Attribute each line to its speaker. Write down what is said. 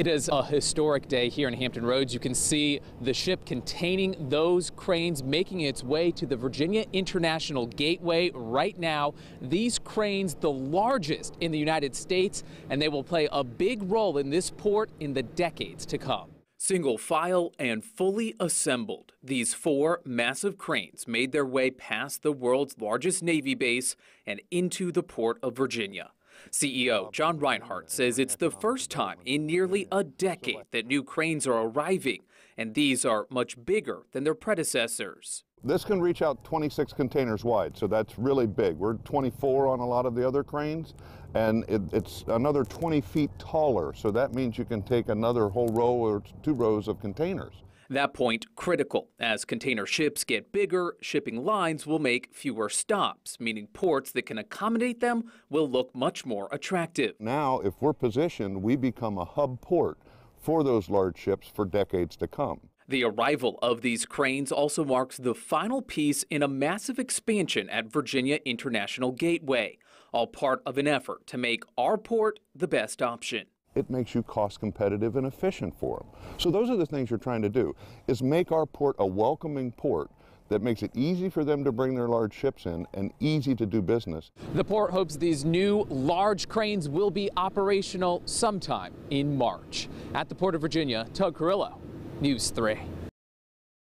Speaker 1: It is a historic day here in Hampton Roads. You can see the ship containing those cranes making its way to the Virginia International Gateway right now. These cranes, the largest in the United States, and they will play a big role in this port in the decades to come. Single file and fully assembled, these 4 massive cranes made their way past the world's largest Navy base and into the Port of Virginia. CEO John Reinhardt says it's the first time in nearly a decade that new cranes are arriving, and these are much bigger than their predecessors.
Speaker 2: This can reach out 26 containers wide, so that's really big. We're 24 on a lot of the other cranes, and it's another 20 feet taller, so that means you can take another whole row or 2 rows of containers.
Speaker 1: That point critical. As container ships get bigger, shipping lines will make fewer stops, meaning ports that can accommodate them will look much more attractive.
Speaker 2: Now, if we're positioned, we become a hub port for those large ships for decades to come.
Speaker 1: The arrival of these cranes also marks the final piece in a massive expansion at Virginia International Gateway, all part of an effort to make our port the best option.
Speaker 2: It makes you cost competitive and efficient for them. So those are the things you're trying to do, is make our port a welcoming port that makes it easy for them to bring their large ships in and easy to do business.
Speaker 1: The port hopes these new large cranes will be operational sometime in March. At the Port of Virginia, Tug Carrillo, News 3.